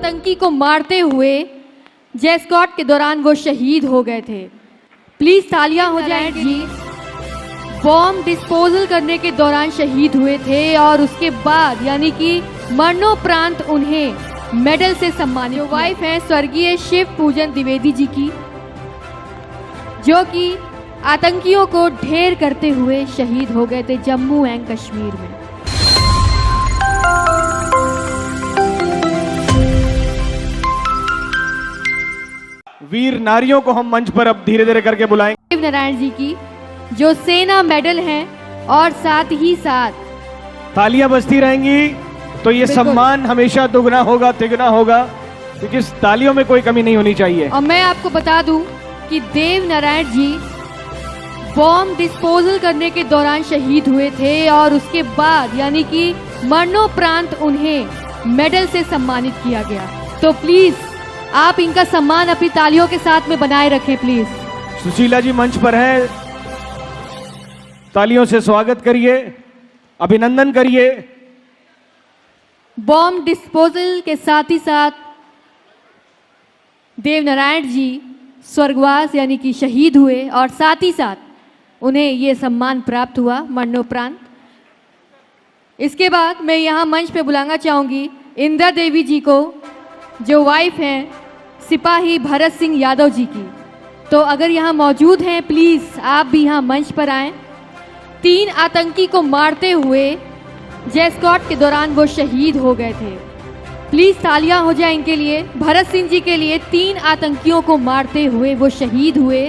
आतंकी को मारते हुए जैस्कॉट के दौरान वो शहीद हो गए थे। प्लीज तालियां हो जाएं जी। बॉम्ब डिस्पोजल करने के दौरान शहीद हुए थे और उसके बाद यानी कि मरणोपरांत उन्हें मेडल से सम्मानित। जो वाइफ है स्वर्गीय शिव पूजन द्विवेदी जी की, जो कि आतंकियों को ढेर करते हुए शहीद हो गए थे जम्मू एंड कश्मीर में। वीर नारियों को हम मंच पर अब धीरे धीरे करके बुलाएंगे। देव नारायण जी की जो सेना मेडल हैं और साथ ही साथ तालियां बजती रहेंगी तो ये सम्मान हमेशा दुगना होगा, तिगुना होगा, क्योंकि इस तालियों में कोई कमी नहीं होनी चाहिए। और मैं आपको बता दूं कि देव नारायण जी बॉम्ब डिस्पोजल करने के दौरान शहीद हुए थे और उसके बाद यानी कि मरणोपरांत उन्हें मेडल से सम्मानित किया गया। तो प्लीज आप इनका सम्मान अपनी तालियों के साथ में बनाए रखें प्लीज। सुशीला जी मंच पर हैं, तालियों से स्वागत करिए, अभिनंदन करिए। बॉम्ब डिस्पोजल के साथ ही साथ देव नारायण जी स्वर्गवास यानी कि शहीद हुए और साथ ही साथ उन्हें ये सम्मान प्राप्त हुआ मरणोपरांत। इसके बाद मैं यहाँ मंच पे बुलाना चाहूँगी इंदिरा देवी जी को, जो वाइफ हैं सिपाही भरत सिंह यादव जी की। तो अगर यहाँ मौजूद हैं प्लीज़ आप भी यहाँ मंच पर आएँ। 3 आतंकी को मारते हुए जैस्कॉट के दौरान वो शहीद हो गए थे। प्लीज़ तालियां हो जाए इनके लिए, भरत सिंह जी के लिए। 3 आतंकियों को मारते हुए वो शहीद हुए।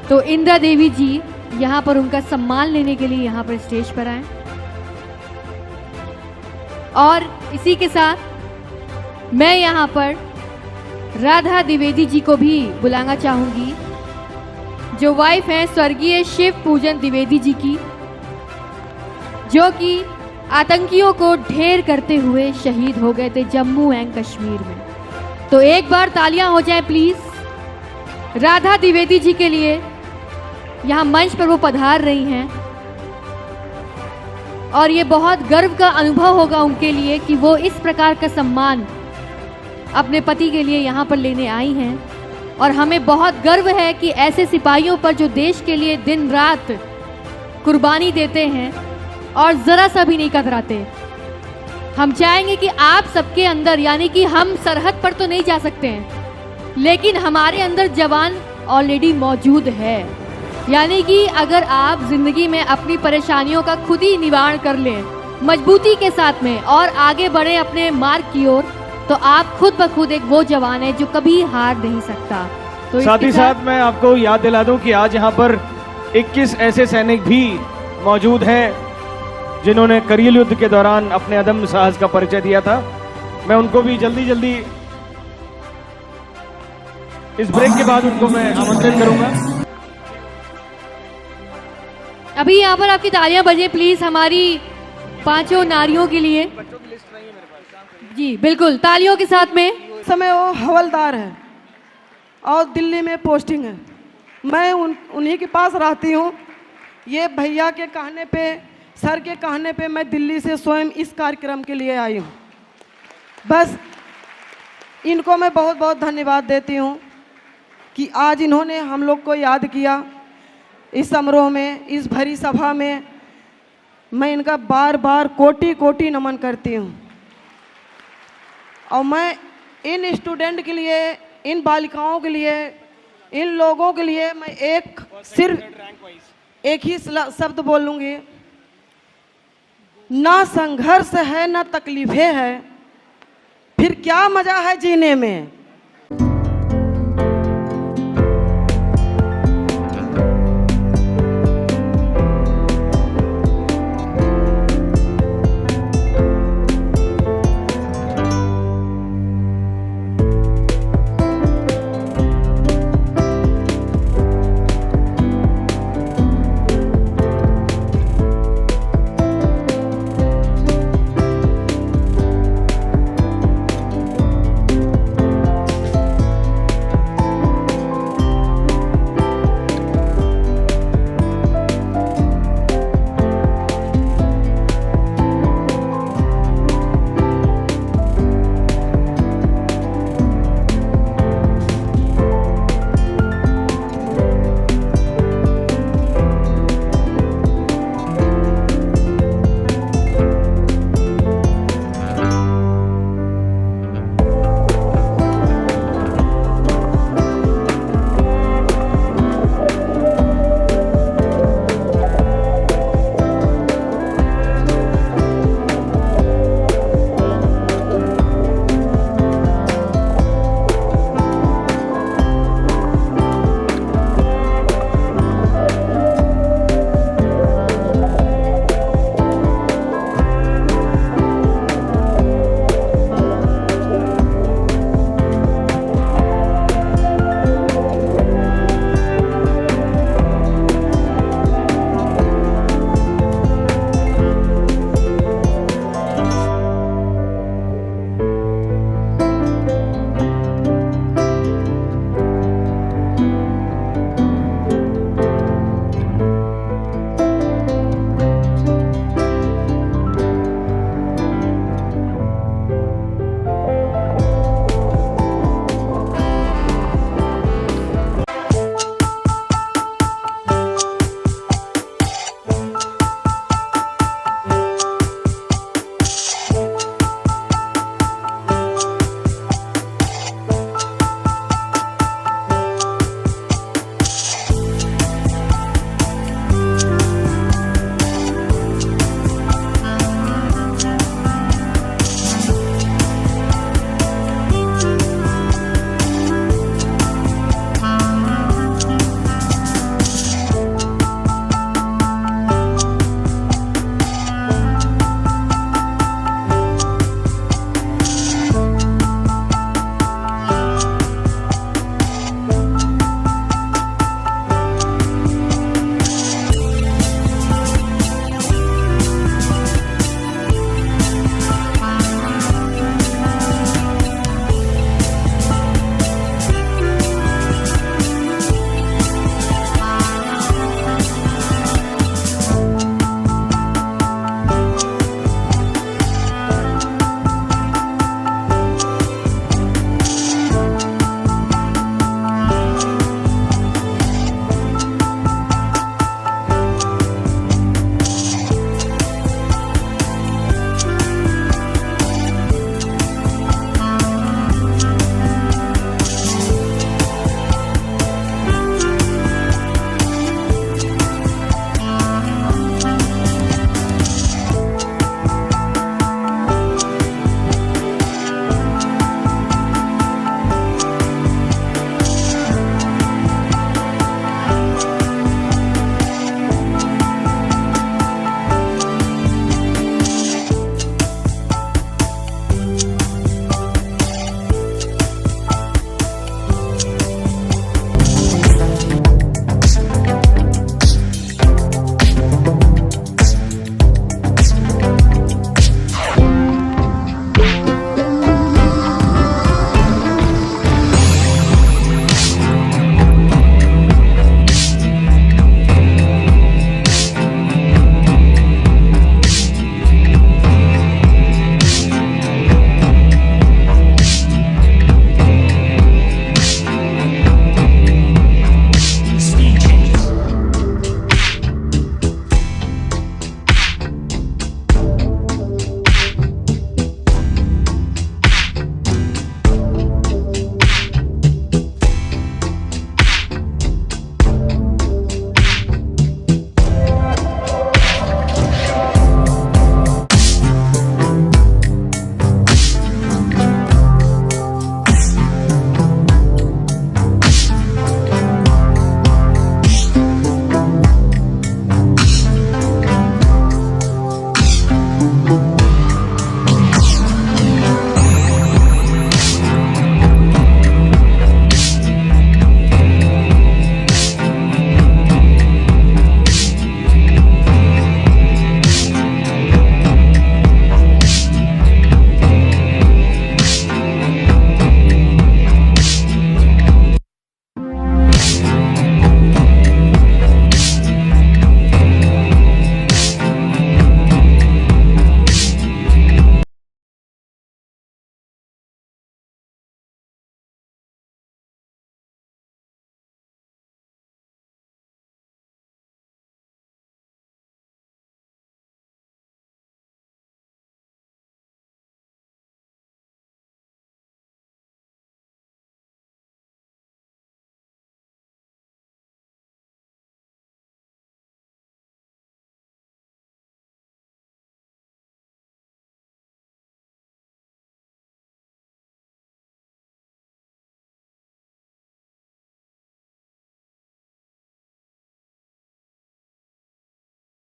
तो इंदिरा देवी जी यहाँ पर उनका सम्मान लेने के लिए यहाँ पर स्टेज पर आए। और इसी के साथ मैं यहाँ पर राधा द्विवेदी जी को भी बुलाना चाहूँगी, जो वाइफ हैं स्वर्गीय शिव पूजन द्विवेदी जी की, जो कि आतंकियों को ढेर करते हुए शहीद हो गए थे जम्मू एंड कश्मीर में। तो एक बार तालियां हो जाए प्लीज राधा द्विवेदी जी के लिए। यहाँ मंच पर वो पधार रही हैं और ये बहुत गर्व का अनुभव होगा उनके लिए कि वो इस प्रकार का सम्मान अपने पति के लिए यहाँ पर लेने आई हैं। और हमें बहुत गर्व है कि ऐसे सिपाहियों पर जो देश के लिए दिन रात कुर्बानी देते हैं और ज़रा सा भी नहीं कतराते। हम चाहेंगे कि आप सबके अंदर यानी कि हम सरहद पर तो नहीं जा सकते हैं, लेकिन हमारे अंदर जवान ऑलरेडी मौजूद है। यानी कि अगर आप ज़िंदगी में अपनी परेशानियों का खुद ही निवारण कर लें मजबूती के साथ में और आगे बढ़े अपने मार्ग की ओर, तो आप खुद ब खुद एक वो जवान है जो कभी हार नहीं सकता। तो साथ ही साथ मैं आपको याद दिला दूं कि आज यहाँ पर 21 ऐसे सैनिक भी मौजूद हैं जिन्होंने करगिल युद्ध के दौरान अपने अदम्य साहस का परिचय दिया था। मैं उनको भी जल्दी जल्दी इस ब्रेक के बाद उनको मैं आमंत्रित करूंगा। अभी यहाँ पर आपकी तालियां बजे प्लीज हमारी 5 नारियों के लिए। जी बिल्कुल, तालियों के साथ में। समय वो हवलदार है और दिल्ली में पोस्टिंग है। मैं उन्हीं के पास रहती हूँ। ये भैया के कहने पे, सर के कहने पे मैं दिल्ली से स्वयं इस कार्यक्रम के लिए आई हूँ। बस इनको मैं बहुत बहुत धन्यवाद देती हूँ कि आज इन्होंने हम लोग को याद किया इस समारोह में, इस भरी सभा में। मैं इनका बार बार कोटि कोटि नमन करती हूँ। और मैं इन स्टूडेंट के लिए, इन बालिकाओं के लिए, इन लोगों के लिए मैं सिर्फ एक ही शब्द बोलूँगी, ना संघर्ष है ना तकलीफें है, फिर क्या मजा है जीने में।